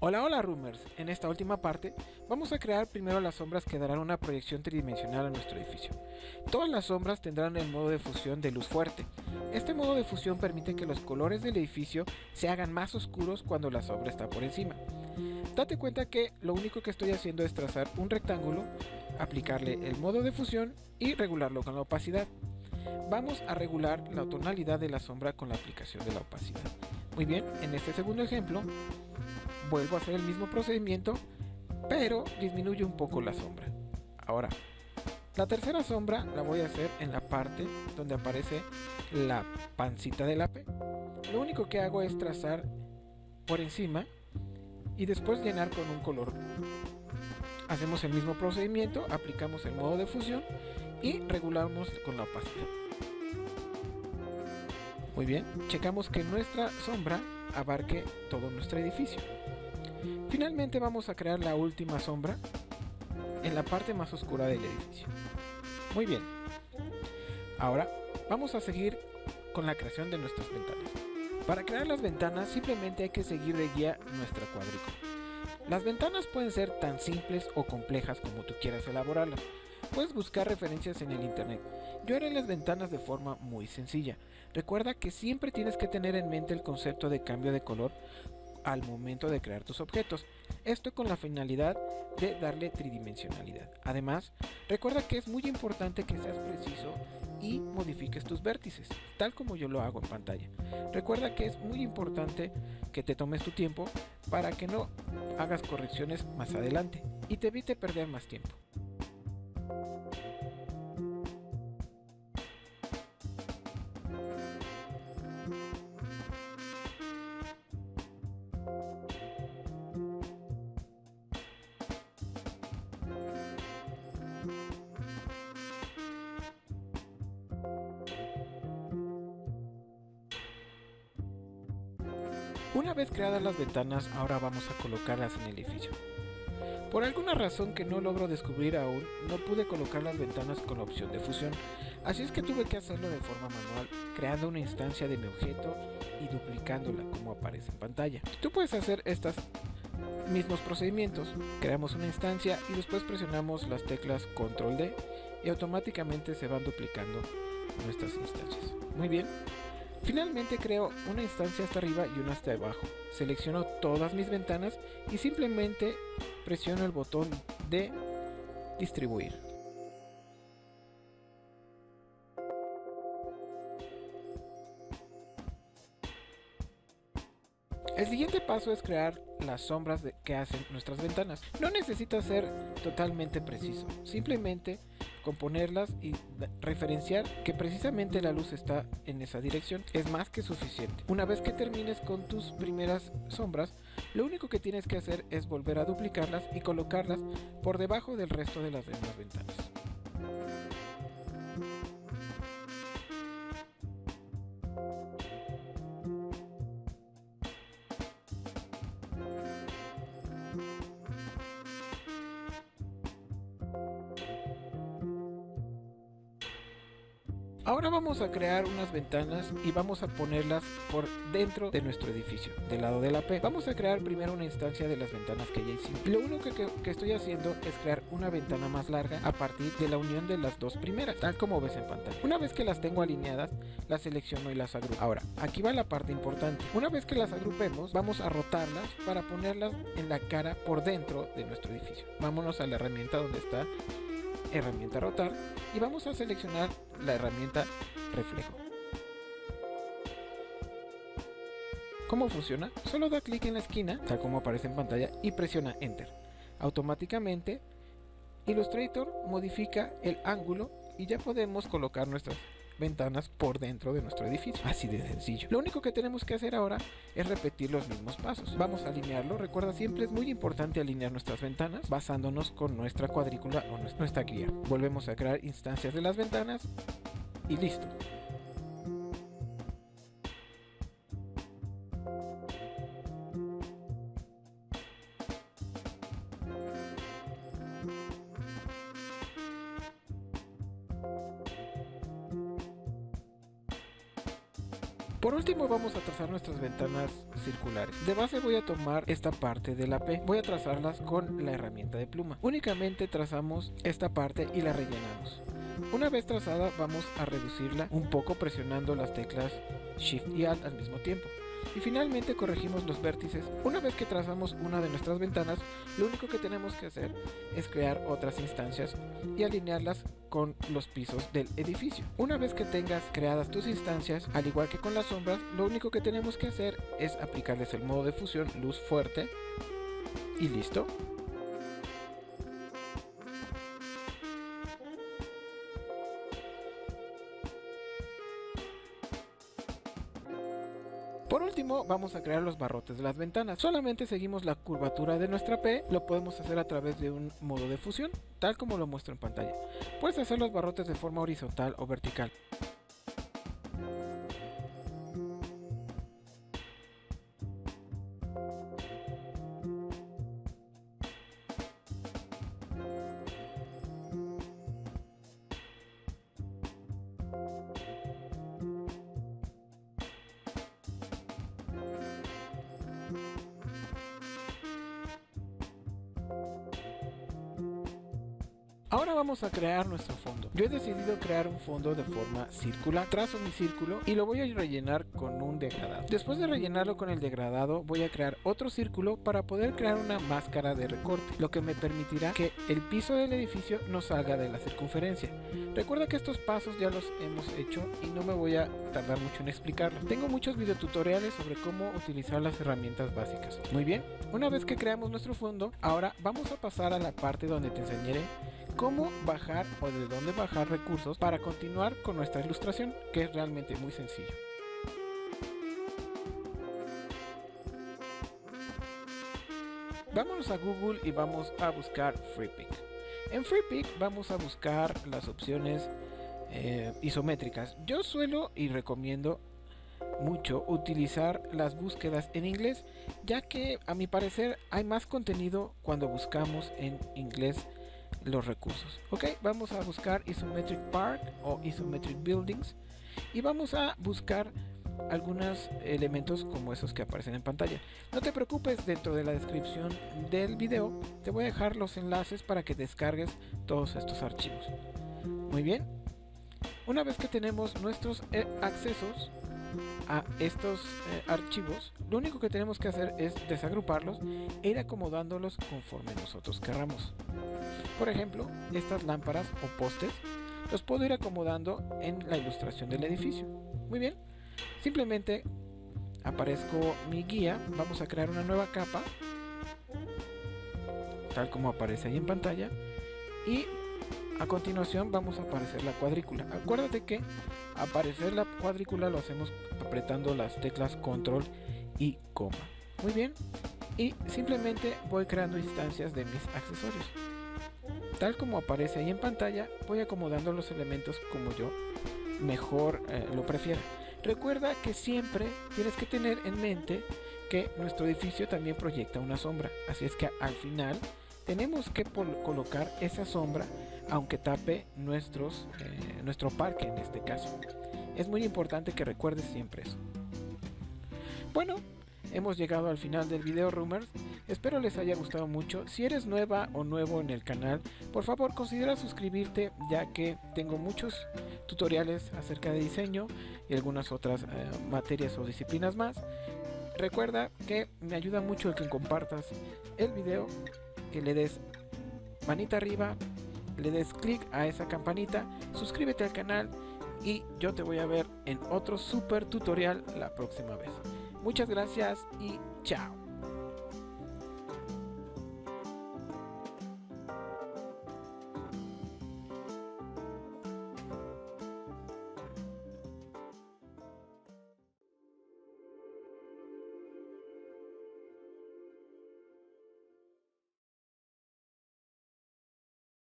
Hola, hola Roomers, en esta última parte vamos a crear primero las sombras que darán una proyección tridimensional a nuestro edificio. Todas las sombras tendrán el modo de fusión de luz fuerte. Este modo de fusión permite que los colores del edificio se hagan más oscuros cuando la sombra está por encima. Date cuenta que lo único que estoy haciendo es trazar un rectángulo, aplicarle el modo de fusión y regularlo con la opacidad. Vamos a regular la tonalidad de la sombra con la aplicación de la opacidad. Muy bien, en este segundo ejemplo vuelvo a hacer el mismo procedimiento, pero disminuyo un poco la sombra. Ahora, la tercera sombra la voy a hacer en la parte donde aparece la pancita de la P. Lo único que hago es trazar por encima y después llenar con un color. Hacemos el mismo procedimiento, aplicamos el modo de fusión y regulamos con la opacidad. Muy bien, checamos que nuestra sombra abarque todo nuestro edificio. Finalmente vamos a crear la última sombra en la parte más oscura del edificio. Muy bien. Ahora vamos a seguir con la creación de nuestras ventanas. Para crear las ventanas simplemente hay que seguir de guía nuestra cuadrícula. Las ventanas pueden ser tan simples o complejas como tú quieras elaborarlas. Puedes buscar referencias en el internet. Yo haré las ventanas de forma muy sencilla. Recuerda que siempre tienes que tener en mente el concepto de cambio de color al momento de crear tus objetos, esto con la finalidad de darle tridimensionalidad. Además, recuerda que es muy importante que seas preciso y modifiques tus vértices, tal como yo lo hago en pantalla. Recuerda que es muy importante que te tomes tu tiempo para que no hagas correcciones más adelante y te evite perder más tiempo. Una vez creadas las ventanas, ahora vamos a colocarlas en el edificio. Por alguna razón que no logro descubrir aún, no pude colocar las ventanas con la opción de fusión, así es que tuve que hacerlo de forma manual, creando una instancia de mi objeto y duplicándola como aparece en pantalla. Tú puedes hacer estos mismos procedimientos, creamos una instancia y después presionamos las teclas Control D y automáticamente se van duplicando nuestras instancias. Muy bien. Finalmente creo una instancia hasta arriba y una hasta abajo. Selecciono todas mis ventanas y simplemente presiono el botón de distribuir. El siguiente paso es crear las sombras que hacen nuestras ventanas. No necesita ser totalmente preciso, simplemente componerlas y referenciar que precisamente la luz está en esa dirección es más que suficiente. Una vez que termines con tus primeras sombras, lo único que tienes que hacer es volver a duplicarlas y colocarlas por debajo del resto de las demás ventanas. Ahora vamos a crear unas ventanas y vamos a ponerlas por dentro de nuestro edificio, del lado de la P. Vamos a crear primero una instancia de las ventanas que ya hicimos. Lo único que estoy haciendo es crear una ventana más larga a partir de la unión de las dos primeras, tal como ves en pantalla. Una vez que las tengo alineadas, las selecciono y las agrupo. Ahora, aquí va la parte importante. Una vez que las agrupemos, vamos a rotarlas para ponerlas en la cara por dentro de nuestro edificio. Vámonos a la herramienta donde está herramienta rotar y vamos a seleccionar la herramienta reflejo. ¿Cómo funciona? Solo da clic en la esquina, tal como aparece en pantalla, y presiona Enter. Automáticamente Illustrator modifica el ángulo y ya podemos colocar nuestras ventanas por dentro de nuestro edificio. Así de sencillo. Lo único que tenemos que hacer ahora es repetir los mismos pasos. Vamos a alinearlo. Recuerda, siempre es muy importante alinear nuestras ventanas basándonos con nuestra cuadrícula o nuestra guía. Volvemos a crear instancias de las ventanas y listo. Por último vamos a trazar nuestras ventanas circulares. De base voy a tomar esta parte de la P, voy a trazarlas con la herramienta de pluma. Únicamente trazamos esta parte y la rellenamos. Una vez trazada vamos a reducirla un poco presionando las teclas Shift y Alt al mismo tiempo. Y finalmente corregimos los vértices. Una vez que trazamos una de nuestras ventanas, lo único que tenemos que hacer es crear otras instancias y alinearlas con los pisos del edificio. Una vez que tengas creadas tus instancias, al igual que con las sombras, lo único que tenemos que hacer es aplicarles el modo de fusión luz fuerte y listo. Por último vamos a crear los barrotes de las ventanas. Solamente seguimos la curvatura de nuestra P, lo podemos hacer a través de un modo de fusión, tal como lo muestro en pantalla. Puedes hacer los barrotes de forma horizontal o vertical. Ahora vamos a crear nuestro fondo. Yo he decidido crear un fondo de forma circular. Trazo mi círculo y lo voy a rellenar con un degradado. Después de rellenarlo con el degradado, voy a crear otro círculo para poder crear una máscara de recorte, lo que me permitirá que el piso del edificio no salga de la circunferencia. Recuerda que estos pasos ya los hemos hecho y no me voy a tardar mucho en explicarlos. Tengo muchos videotutoriales sobre cómo utilizar las herramientas básicas. Muy bien, una vez que creamos nuestro fondo, ahora vamos a pasar a la parte donde te enseñaré cómo bajar o de dónde bajar recursos para continuar con nuestra ilustración, que es realmente muy sencillo. Vámonos a Google y vamos a buscar Freepik. En Freepik vamos a buscar las opciones isométricas. Yo suelo y recomiendo mucho utilizar las búsquedas en inglés, ya que a mi parecer hay más contenido cuando buscamos en inglés los recursos. Ok, vamos a buscar Isometric Park o Isometric Buildings y vamos a buscar algunos elementos como esos que aparecen en pantalla. No te preocupes, dentro de la descripción del video te voy a dejar los enlaces para que descargues todos estos archivos. Muy bien, una vez que tenemos nuestros accesos a estos archivos, lo único que tenemos que hacer es desagruparlos e ir acomodándolos conforme nosotros queramos. Por ejemplo, estas lámparas o postes los puedo ir acomodando en la ilustración del edificio. Muy bien, simplemente aparezco mi guía, vamos a crear una nueva capa, tal como aparece ahí en pantalla, y a continuación vamos a aparecer la cuadrícula. Acuérdate que aparecer la cuadrícula lo hacemos apretando las teclas control y coma. Muy bien, y simplemente voy creando instancias de mis accesorios. Tal como aparece ahí en pantalla, voy acomodando los elementos como yo mejor lo prefiera. Recuerda que siempre tienes que tener en mente que nuestro edificio también proyecta una sombra, así es que al final tenemos que colocar esa sombra aunque tape nuestro parque en este caso. Es muy importante que recuerdes siempre eso. Bueno, hemos llegado al final del video, Roomers. Espero les haya gustado mucho. Si eres nueva o nuevo en el canal, por favor considera suscribirte, ya que tengo muchos tutoriales acerca de diseño y algunas otras materias o disciplinas más. Recuerda que me ayuda mucho el que compartas el video, que le des manita arriba, le des clic a esa campanita, suscríbete al canal y yo te voy a ver en otro super tutorial la próxima vez. Muchas gracias y chao.